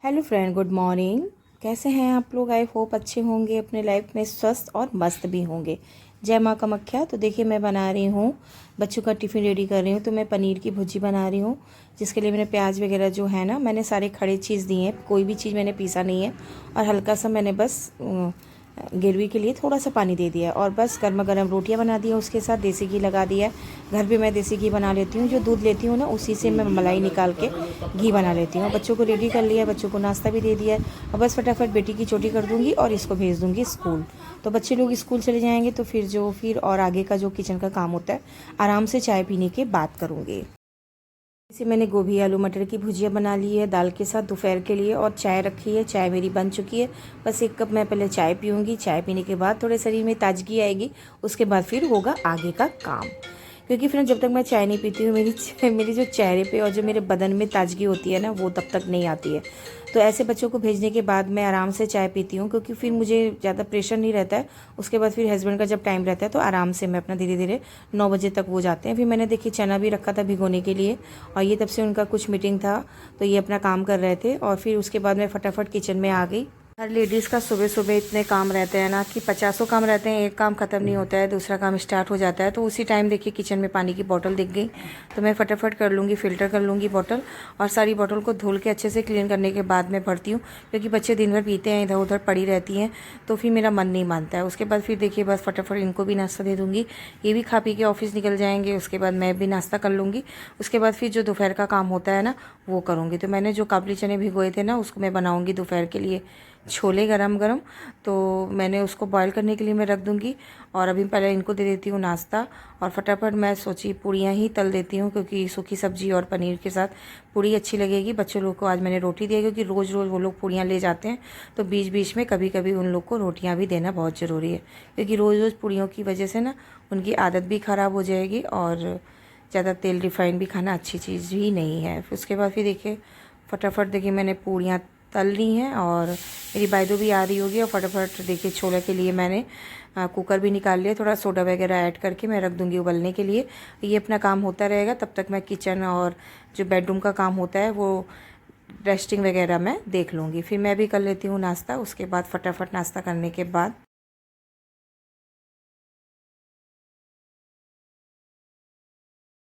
Hello friend, good morning. कैसे हैं आप लोग? आई होप अच्छे होंगे, अपने लाइफ में स्वस्थ और मस्त भी होंगे। जय माँ कामाख्या। तो देखिए, मैं बना रही हूँ, बच्चों का टिफ़िन रेडी कर रही हूँ। तो मैं पनीर की भुर्जी बना रही हूँ, जिसके लिए मैंने प्याज वगैरह जो है ना, मैंने सारे खड़े चीज़ दिए हैं, कोई भी चीज़ मैंने पीसा नहीं है। और हल्का सा मैंने बस ग्रेवी के लिए थोड़ा सा पानी दे दिया और बस गर्मा गर्म रोटियां बना दी हैं। उसके साथ देसी घी लगा दिया है। घर पे मैं देसी घी बना लेती हूँ, जो दूध लेती हूँ ना, उसी से मैं मलाई निकाल के घी बना लेती हूँ। बच्चों को रेडी कर लिया, बच्चों को नाश्ता भी दे दिया है और बस फटाफट बेटी की चोटी कर दूँगी और इसको भेज दूँगी स्कूल। तो बच्चे लोग स्कूल चले जाएंगे तो फिर और आगे का जो किचन का काम होता है, आराम से चाय पीने के बाद करूँगी। इसे मैंने गोभी आलू मटर की भुजिया बना ली है दाल के साथ दोपहर के लिए, और चाय रखी है। चाय मेरी बन चुकी है। बस 1 कप मैं पहले चाय पीऊँगी। चाय पीने के बाद थोड़े शरीर में ताजगी आएगी, उसके बाद फिर होगा आगे का काम। क्योंकि फिर जब तक मैं चाय नहीं पीती हूँ, मेरी जो चेहरे पे और जो मेरे बदन में ताजगी होती है ना, वो तब तक नहीं आती है। तो ऐसे बच्चों को भेजने के बाद मैं आराम से चाय पीती हूँ, क्योंकि फिर मुझे ज़्यादा प्रेशर नहीं रहता है। उसके बाद फिर हस्बैंड का जब टाइम रहता है तो आराम से मैं अपना धीरे धीरे 9 बजे तक वो जाते हैं। फिर मैंने देखिए चना भी रखा था भिगोने के लिए, और ये तब से उनका कुछ मीटिंग था, तो ये अपना काम कर रहे थे। और फिर उसके बाद मैं फटाफट किचन में आ गई। हर लेडीज़ का सुबह सुबह इतने काम रहते हैं ना, कि 50 काम रहते हैं, एक काम ख़त्म नहीं होता है, दूसरा काम स्टार्ट हो जाता है। तो उसी टाइम देखिए किचन में पानी की बोतल दिख गई, तो मैं फटाफट कर लूँगी, फ़िल्टर कर लूँगी बोतल, और सारी बोतल को धुल के अच्छे से क्लीन करने के बाद मैं भरती हूँ। क्योंकि बच्चे दिन भर पीते हैं, इधर उधर पड़ी रहती हैं, तो फिर मेरा मन नहीं मानता है। उसके बाद फिर देखिए बस फटाफट इनको भी नाश्ता दे दूँगी, ये भी खा पी के ऑफिस निकल जाएंगे। उसके बाद मैं भी नाश्ता कर लूँगी। उसके बाद फिर जो दोपहर का काम होता है ना, वो करूँगी। तो मैंने जो काबुली चने भिगोए थे ना, उसको मैं बनाऊँगी दोपहर के लिए छोले गरम गरम। तो मैंने उसको बॉईल करने के लिए मैं रख दूँगी, और अभी पहले इनको दे देती हूँ नाश्ता। और फटाफट मैं सोची पूड़ियाँ ही तल देती हूँ, क्योंकि सूखी सब्जी और पनीर के साथ पूड़ी अच्छी लगेगी। बच्चों लोग को आज मैंने रोटी दी है, क्योंकि रोज़ रोज़ वो लोग पूड़ियाँ ले जाते हैं, तो बीच बीच में कभी कभी उन लोग को रोटियाँ भी देना बहुत ज़रूरी है। क्योंकि रोज़ रोज़ पूड़ियों की वजह से ना उनकी आदत भी ख़राब हो जाएगी, और ज़्यादा तेल रिफाइंड भी खाना अच्छी चीज़ ही नहीं है। फिर उसके बाद फिर देखिए फटाफट देखिए मैंने पूड़ियाँ तल ली हैं, और मेरी बायदो भी आ रही होगी। और फटाफट देखिए छोले के लिए मैंने कुकर भी निकाल लिया, थोड़ा सोडा वगैरह ऐड करके मैं रख दूँगी उबलने के लिए। ये अपना काम होता रहेगा, तब तक मैं किचन और जो बेडरूम का काम होता है वो डस्टिंग वगैरह मैं देख लूँगी। फिर मैं भी कर लेती हूँ नाश्ता। उसके बाद फटाफट नाश्ता करने के बाद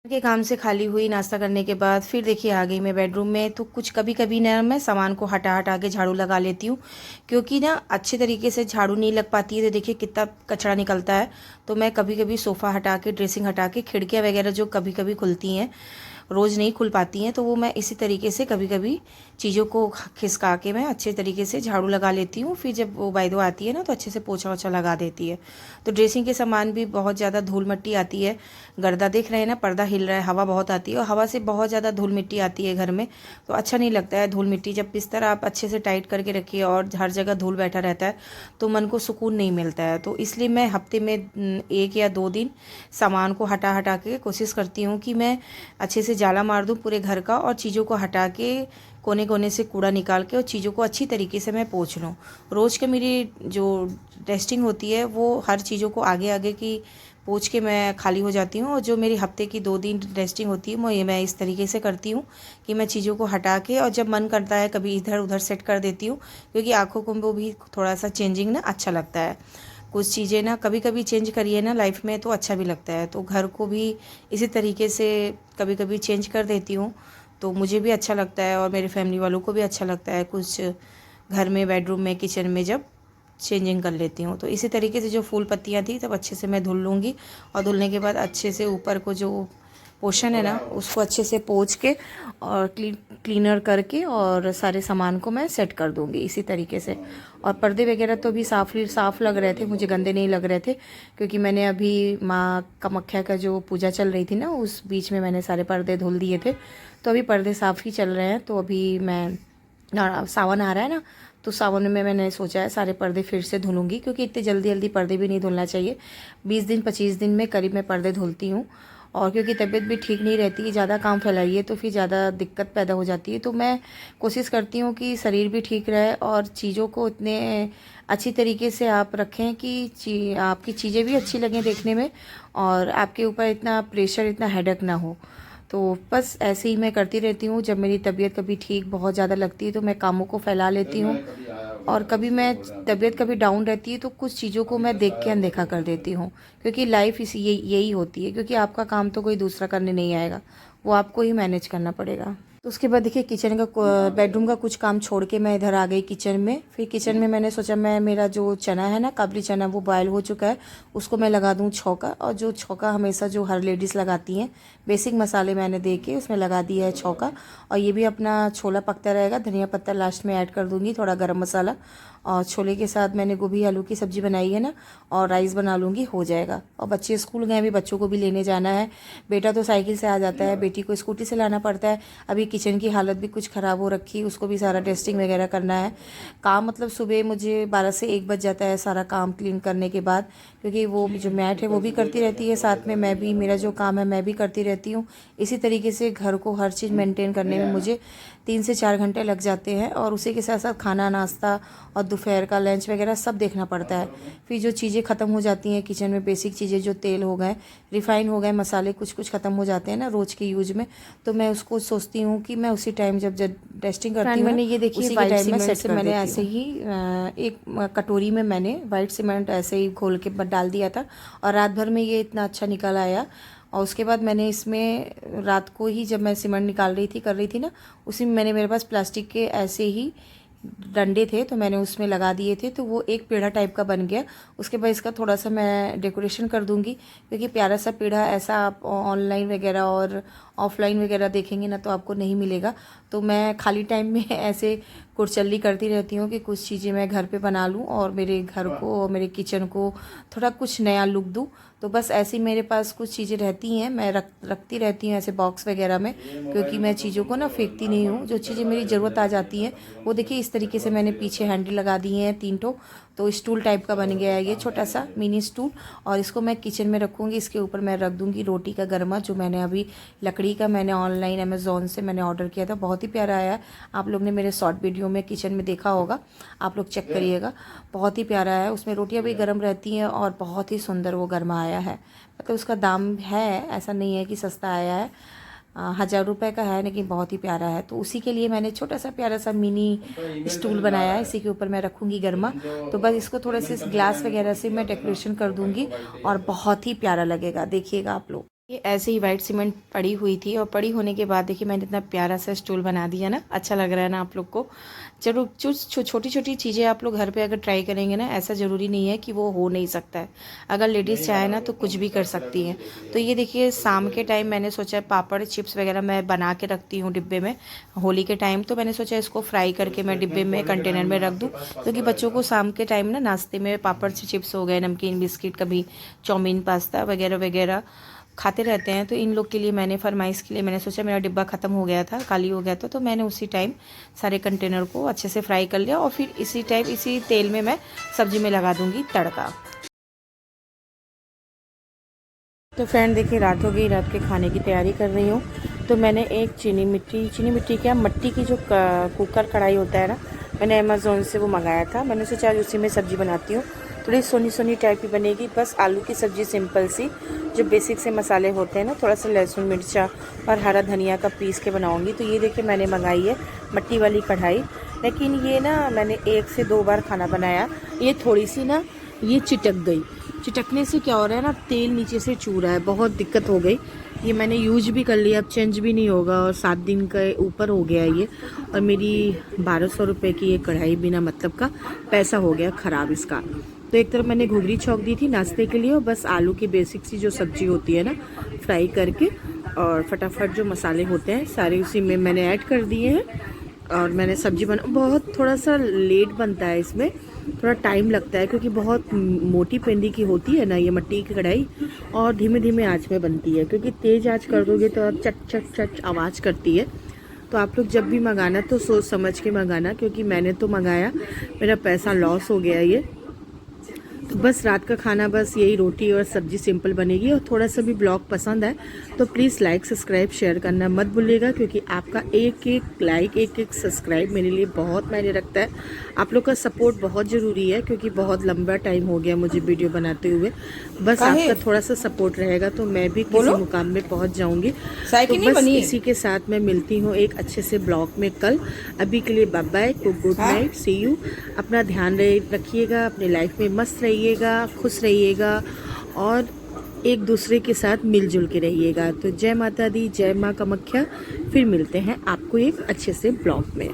के काम से खाली हुई, नाश्ता करने के बाद फिर देखिए आ गई मैं बेडरूम में। तो कुछ कभी कभी ना मैं सामान को हटा हटा के झाड़ू लगा लेती हूँ, क्योंकि ना अच्छे तरीके से झाड़ू नहीं लग पाती है, तो देखिए कितना कचरा निकलता है। तो मैं कभी कभी सोफ़ा हटा के, ड्रेसिंग हटा के, खिड़कियाँ वगैरह जो कभी कभी खुलती हैं, रोज़ नहीं खुल पाती हैं, तो वो मैं इसी तरीके से कभी कभी चीज़ों को खिसका के मैं अच्छे तरीके से झाड़ू लगा लेती हूँ। फिर जब वो बायदो आती है ना, तो अच्छे से पोछा वोछा लगा देती है। तो ड्रेसिंग के सामान भी बहुत ज़्यादा धूल मिट्टी आती है। गर्दा देख रहे हैं ना, पर्दा हिल रहा है, हवा बहुत आती है, और हवा से बहुत ज़्यादा धूल मिट्टी आती है घर में, तो अच्छा नहीं लगता है धूल मिट्टी। जब बिस्तर आप अच्छे से टाइट करके रखिए और हर जगह धूल बैठा रहता है, तो मन को सुकून नहीं मिलता है। तो इसलिए मैं हफ्ते में 1 या 2 दिन सामान को हटा हटा के कोशिश करती हूँ कि मैं अच्छे से जाला मार दूँ पूरे घर का, और चीज़ों को हटा के कोने कोने से कूड़ा निकाल के और चीज़ों को अच्छी तरीके से मैं पोंछ लूँ। रोज़ के मेरी जो डस्टिंग होती है, वो हर चीज़ों को आगे आगे की पोंछ के मैं खाली हो जाती हूँ। और जो मेरी हफ्ते की 2 दिन डस्टिंग होती है, वो ये मैं इस तरीके से करती हूँ कि मैं चीज़ों को हटा के, और जब मन करता है कभी इधर उधर सेट कर देती हूँ, क्योंकि आँखों को वो भी थोड़ा सा चेंजिंग ना अच्छा लगता है। कुछ चीज़ें ना कभी कभी चेंज करिए ना लाइफ में, तो अच्छा भी लगता है। तो घर को भी इसी तरीके से कभी कभी चेंज कर देती हूँ, तो मुझे भी अच्छा लगता है और मेरे फैमिली वालों को भी अच्छा लगता है। कुछ घर में, बेडरूम में, किचन में जब चेंजिंग कर लेती हूँ, तो इसी तरीके से जो फूल पत्तियाँ थी तब अच्छे से मैं धुल लूँगी, और धुलने के बाद अच्छे से ऊपर को जो पोर्शन है ना, उसको अच्छे से पोंछ के और क्लीनर करके और सारे सामान को मैं सेट कर दूँगी इसी तरीके से। और पर्दे वगैरह तो भी साफ़ लग रहे थे, मुझे गंदे नहीं लग रहे थे, क्योंकि मैंने अभी माँ कामाख्या का जो पूजा चल रही थी ना, उस बीच में मैंने सारे पर्दे धुल दिए थे। तो अभी पर्दे साफ़ ही चल रहे हैं। तो अभी मैं सावन आ रहा है ना, तो सावन में मैंने सोचा है सारे पर्दे फिर से धुलूँगी, क्योंकि इतने जल्दी जल्दी पर्दे भी नहीं धुलना चाहिए। 20 दिन 25 दिन में करीब मैं पर्दे धुलती हूँ। और क्योंकि तबीयत भी ठीक नहीं रहती, ज़्यादा काम फैलाइए तो फिर ज़्यादा दिक्कत पैदा हो जाती है। तो मैं कोशिश करती हूँ कि शरीर भी ठीक रहे और चीज़ों को इतने अच्छी तरीके से आप रखें कि आपकी चीज़ें भी अच्छी लगें देखने में, और आपके ऊपर इतना प्रेशर, इतना हेडेक ना हो। तो बस ऐसे ही मैं करती रहती हूँ। जब मेरी तबीयत कभी ठीक बहुत ज़्यादा लगती है तो मैं कामों को फैला लेती हूँ, और कभी मैं तबीयत कभी डाउन रहती है तो कुछ चीज़ों को मैं देख के अनदेखा कर देती हूँ, क्योंकि लाइफ इसी यही होती है, क्योंकि आपका काम तो कोई दूसरा करने नहीं आएगा, वो आपको ही मैनेज करना पड़ेगा। तो उसके बाद देखिए किचन का बेडरूम का कुछ काम छोड़ के मैं इधर आ गई किचन में। फिर किचन में मैंने सोचा मैं मेरा जो चना है ना, काबली चना, वो बॉयल हो चुका है, उसको मैं लगा दूं छौंका। और जो छौंका हमेशा जो हर लेडीज़ लगाती हैं, बेसिक मसाले मैंने दे के उसमें लगा दिया है छौंका। और ये भी अपना छोला पकता रहेगा, धनिया पत्ता लास्ट में ऐड कर दूँगी, थोड़ा गरम मसाला। और छोले के साथ मैंने गोभी आलू की सब्ज़ी बनाई है ना, और राइस बना लूँगी, हो जाएगा। और बच्चे स्कूल गए, अभी बच्चों को भी लेने जाना है। बेटा तो साइकिल से आ जाता है, बेटी को स्कूटी से लाना पड़ता है। अभी किचन की हालत भी कुछ ख़राब हो रखी, उसको भी सारा टेस्टिंग वगैरह करना है। काम मतलब सुबह मुझे 12 से 1 बज जाता है सारा काम क्लीन करने के बाद, क्योंकि वो जो मैट है वो भी करती रहती है, साथ में मैं भी, मेरा जो काम है मैं भी करती रहती हूँ। इसी तरीके से घर को हर चीज़ मेंटेन करने में मुझे 3 से 4 घंटे लग जाते हैं। और उसी के साथ साथ खाना, नाश्ता और दोपहर का लंच वगैरह सब देखना पड़ता है। फिर जो चीज़ें ख़त्म हो जाती हैं किचन में, बेसिक चीज़ें, जो तेल हो गए, रिफ़ाइन हो गए, मसाले कुछ कुछ ख़त्म हो जाते हैं ना रोज़ के यूज में, तो मैं उसको सोचती हूँ कि मैं उसी टाइम जब टेस्टिंग करती हूँ, मैंने ये देखिए उसी टाइम में सेट मैंने ऐसे ही एक कटोरी में मैंने वाइट सीमेंट ऐसे ही घोल के डाल दिया था, और रात भर में ये इतना अच्छा निकल आया। और उसके बाद मैंने इसमें रात को ही, जब मैं सीमेंट निकाल रही थी, कर रही थी ना, उसी में मैंने, मेरे पास प्लास्टिक के ऐसे ही डंडे थे तो मैंने उसमें लगा दिए थे, तो वो एक पेड़ा टाइप का बन गया। उसके बाद इसका थोड़ा सा मैं डेकोरेशन कर दूंगी, क्योंकि प्यारा सा पेड़ा ऐसा आप ऑनलाइन वगैरह और ऑफलाइन वगैरह देखेंगे ना तो आपको नहीं मिलेगा। तो मैं खाली टाइम में ऐसे कुरचल्ली करती रहती हूँ कि कुछ चीज़ें मैं घर पे बना लूँ और मेरे घर को और मेरे किचन को थोड़ा कुछ नया लुक दूँ। तो बस ऐसी मेरे पास कुछ चीज़ें रहती हैं, मैं रखती रहती हूँ ऐसे बॉक्स वगैरह में, क्योंकि मैं चीज़ों को ना फेंकती नहीं हूँ। जो चीज़ें मेरी ज़रूरत आ जाती हैं वो देखिए इस तरीके से मैंने पीछे हैंडल लगा दिए हैं 3 ठो, तो स्टूल टाइप का बन गया है ये छोटा सा मिनी स्टूल। और इसको मैं किचन में रखूँगी, इसके ऊपर मैं रख दूँगी रोटी का गरमा, जो मैंने अभी लकड़ी का मैंने ऑनलाइन अमेज़ॉन से मैंने ऑर्डर किया था, बहुत ही प्यारा आया। आप लोग ने मेरे शॉर्ट वीडियो में किचन में देखा होगा, आप लोग चेक करिएगा, बहुत ही प्यारा है। उसमें रोटियाँ भी गर्म रहती हैं और बहुत ही सुंदर वो गरमा आया है। मतलब उसका दाम है, ऐसा नहीं है कि सस्ता आया है, 1000 रुपये का है, लेकिन बहुत ही प्यारा है। तो उसी के लिए मैंने छोटा सा प्यारा सा मिनी स्टूल बनाया है, इसी के ऊपर मैं रखूँगी गरमा। तो बस इसको थोड़े से ग्लास वगैरह से मैं डेकोरेशन कर दूँगी और बहुत ही प्यारा लगेगा, देखिएगा आप लोग। ये ऐसे ही वाइट सीमेंट पड़ी हुई थी, और पड़ी होने के बाद देखिए मैंने इतना प्यारा सा स्टूल बना दिया ना, अच्छा लग रहा है ना आप लोग को। जरूर छोटी छोटी चीज़ें आप लोग घर पे अगर ट्राई करेंगे ना, ऐसा ज़रूरी नहीं है कि वो हो नहीं सकता है। अगर लेडीज़ चाहे ना तो कुछ भी कर सकती हैं। तो ये देखिए शाम के टाइम मैंने सोचा पापड़ चिप्स वगैरह मैं बना के रखती हूँ डिब्बे में होली के टाइम, तो मैंने सोचा इसको फ्राई करके मैं डिब्बे में कंटेनर में रख दूँ, क्योंकि बच्चों को शाम के टाइम ना नाश्ते में पापड़ चिप्स हो गए, नमकीन बिस्किट, कभी चाउमीन पास्ता वगैरह वगैरह खाते रहते हैं। तो इन लोग के लिए मैंने फरमाइश के लिए मैंने सोचा, मेरा डिब्बा ख़त्म हो गया था, खाली हो गया था, तो मैंने उसी टाइम सारे कंटेनर को अच्छे से फ्राई कर लिया, और फिर इसी टाइम इसी तेल में मैं सब्ज़ी में लगा दूंगी तड़का। तो फ्रेंड देखिए रात हो गई, रात के खाने की तैयारी कर रही हूँ। तो मैंने एक चीनी मिट्टी क्या मट्टी की जो कुकर कढ़ाई होता है ना, मैंने अमेज़ोन से वो मंगाया था। मैंने सोचा आज उसी में सब्ज़ी बनाती हूँ, थोड़ी सोनी सोनी टाइप की बनेगी। बस आलू की सब्ज़ी सिंपल सी, जो बेसिक से मसाले होते हैं ना, थोड़ा सा लहसुन मिर्चा और हरा धनिया का पीस के बनाऊँगी। तो ये देखिए मैंने मंगाई है मट्टी वाली कढ़ाई, लेकिन ये ना मैंने 1 से 2 बार खाना बनाया, ये थोड़ी सी ना ये चिटक गई। चिटकने से क्या हो रहा है ना, तेल नीचे से चू रहा है, बहुत दिक्कत हो गई। ये मैंने यूज भी कर लिया, अब चेंज भी नहीं होगा, और 7 दिन के ऊपर हो गया ये। और मेरी 1200 रुपये की ये कढ़ाई बिना मतलब का पैसा हो गया ख़राब इसका। तो एक तरफ मैंने घुघरी छौंक दी थी नाश्ते के लिए, और बस आलू की बेसिक सी जो सब्जी होती है ना, फ्राई करके और फटाफट जो मसाले होते हैं सारे उसी में मैंने ऐड कर दिए हैं। और मैंने सब्जी बहुत थोड़ा सा लेट बनता है, इसमें थोड़ा टाइम लगता है, क्योंकि बहुत मोटी पेंदी की होती है ना ये मट्टी की कढ़ाई, और धीमे धीमे आंच में बनती है, क्योंकि तेज़ आंच कर दोगे तो चट चट चट आवाज़ करती है। तो आप लोग जब भी मंगाना तो सोच समझ के मंगाना, क्योंकि मैंने तो मंगाया, मेरा पैसा लॉस हो गया ये। बस रात का खाना बस यही रोटी और सब्जी सिंपल बनेगी। और थोड़ा सा भी ब्लॉग पसंद है तो प्लीज़ लाइक सब्सक्राइब शेयर करना मत भूलिएगा, क्योंकि आपका एक एक लाइक एक एक सब्सक्राइब मेरे लिए बहुत मायने रखता है। आप लोग का सपोर्ट बहुत ज़रूरी है, क्योंकि बहुत लंबा टाइम हो गया मुझे वीडियो बनाते हुए। बस आपका थोड़ा सा सपोर्ट रहेगा तो मैं भी किसी मुकाम में पहुँच जाऊँगी। तो बस इसी के साथ मैं मिलती हूँ एक अच्छे से ब्लॉग में कल। अभी के लिए bye bye, good night, see you. अपना ध्यान रखिएगा, अपनी लाइफ में मस्त रहिएगा, खुश रहिएगा और एक दूसरे के साथ मिलजुल के रहिएगा। तो जय माता दी, जय माँ कामाख्या। फिर मिलते हैं आपको एक अच्छे से ब्लॉग में।